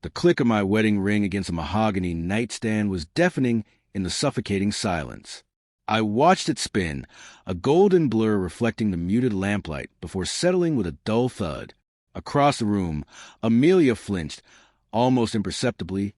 The click of my wedding ring against a mahogany nightstand was deafening in the suffocating silence. I watched it spin, a golden blur reflecting the muted lamplight before settling with a dull thud. Across the room, Amelia flinched, almost imperceptibly,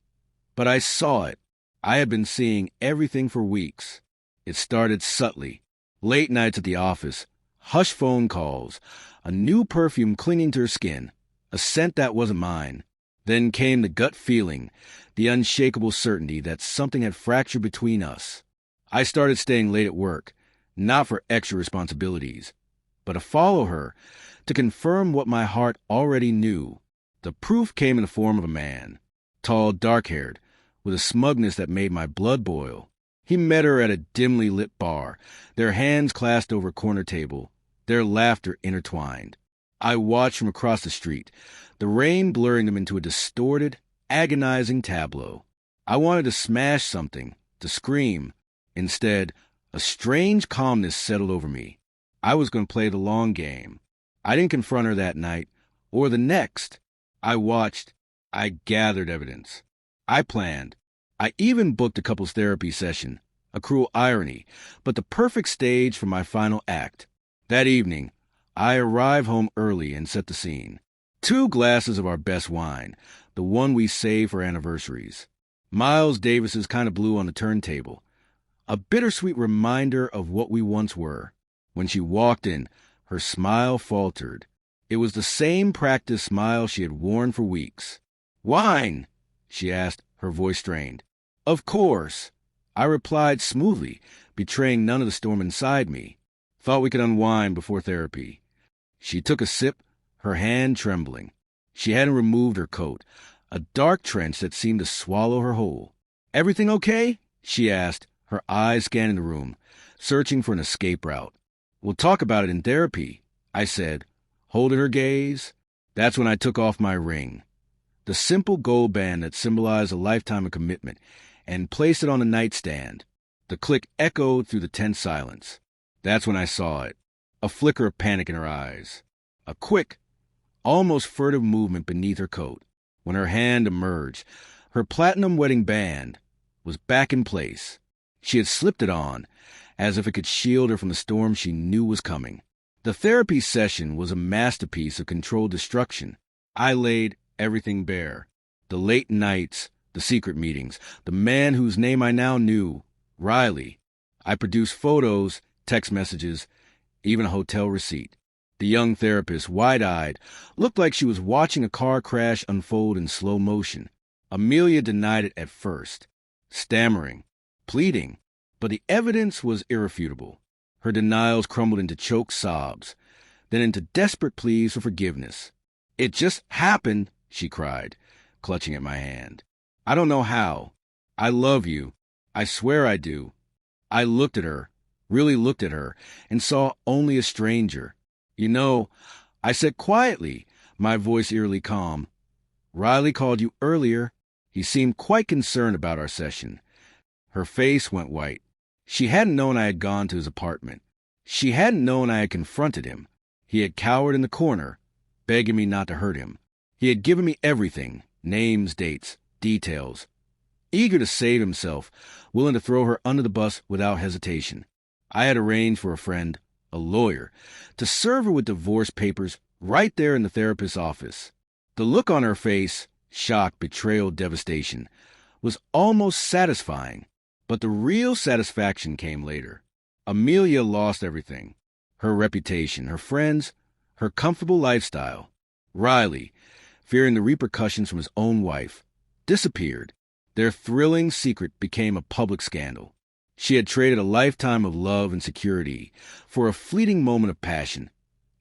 but I saw it. I had been seeing everything for weeks. It started subtly. Late nights at the office, hushed phone calls, a new perfume clinging to her skin, a scent that wasn't mine. Then came the gut feeling, the unshakable certainty that something had fractured between us. I started staying late at work, not for extra responsibilities, but to follow her, to confirm what my heart already knew. The proof came in the form of a man, tall, dark-haired, with a smugness that made my blood boil. He met her at a dimly lit bar, their hands clasped over a corner table, their laughter intertwined. I watched from across the street, the rain blurring them into a distorted, agonizing tableau. I wanted to smash something, to scream. Instead, a strange calmness settled over me. I was going to play the long game. I didn't confront her that night, or the next. I watched. I gathered evidence. I planned. I even booked a couples therapy session, a cruel irony, but the perfect stage for my final act. That evening, I arrived home early and set the scene. 2 glasses of our best wine, the one we save for anniversaries. Miles Davis's Kind of Blue on the turntable. A bittersweet reminder of what we once were. When she walked in, her smile faltered. It was the same practiced smile she had worn for weeks. "Wine?" she asked, her voice strained. "Of course," I replied smoothly, betraying none of the storm inside me. "Thought we could unwind before therapy." She took a sip, her hand trembling. She hadn't removed her coat, a dark trench that seemed to swallow her whole. "Everything okay?" she asked, her eyes scanning the room, searching for an escape route. "We'll talk about it in therapy," I said, holding her gaze. That's when I took off my ring, the simple gold band that symbolized a lifetime of commitment, and placed it on the nightstand. The click echoed through the tense silence. That's when I saw it, a flicker of panic in her eyes, a quick, almost furtive movement beneath her coat. When her hand emerged, her platinum wedding band was back in place. She had slipped it on, as if it could shield her from the storm she knew was coming. The therapy session was a masterpiece of controlled destruction. I laid everything bare. The late nights, the secret meetings, the man whose name I now knew, Riley. I produced photos, text messages, even a hotel receipt. The young therapist, wide-eyed, looked like she was watching a car crash unfold in slow motion. Amelia denied it at first, stammering, pleading, but the evidence was irrefutable. Her denials crumbled into choked sobs, then into desperate pleas for forgiveness. "It just happened," she cried, clutching at my hand. "I don't know how. I love you. I swear I do." I looked at her, really looked at her, and saw only a stranger. "You know," I said quietly, my voice eerily calm, "Riley called you earlier. He seemed quite concerned about our session." Her face went white. She hadn't known I had gone to his apartment. She hadn't known I had confronted him. He had cowered in the corner, begging me not to hurt him. He had given me everything, names, dates, details. Eager to save himself, willing to throw her under the bus without hesitation. I had arranged for a friend, a lawyer, to serve her with divorce papers right there in the therapist's office. The look on her face, shock, betrayal, devastation, was almost satisfying. But the real satisfaction came later. Amelia lost everything. Her reputation, her friends, her comfortable lifestyle. Riley, fearing the repercussions from his own wife, disappeared. Their thrilling secret became a public scandal. She had traded a lifetime of love and security for a fleeting moment of passion,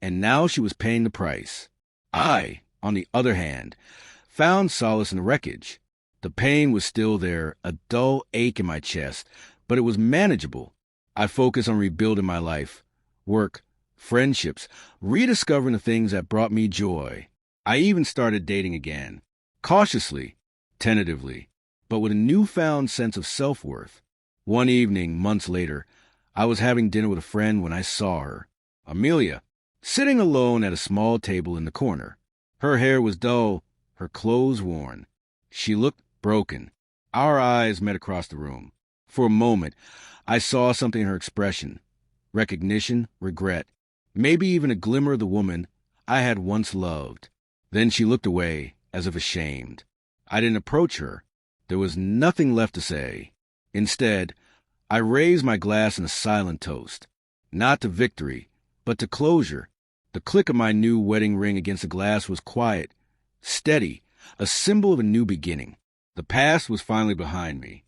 and now she was paying the price. I, on the other hand, found solace in the wreckage. The pain was still there, a dull ache in my chest, but it was manageable. I focused on rebuilding my life, work, friendships, rediscovering the things that brought me joy. I even started dating again, cautiously, tentatively, but with a newfound sense of self-worth. One evening, months later, I was having dinner with a friend when I saw her, Amelia, sitting alone at a small table in the corner. Her hair was dull, her clothes worn. She looked broken. Our eyes met across the room. For a moment, I saw something in her expression. Recognition, regret, maybe even a glimmer of the woman I had once loved. Then she looked away, as if ashamed. I didn't approach her. There was nothing left to say. Instead, I raised my glass in a silent toast. Not to victory, but to closure. The click of my new wedding ring against the glass was quiet, steady, a symbol of a new beginning. The past was finally behind me.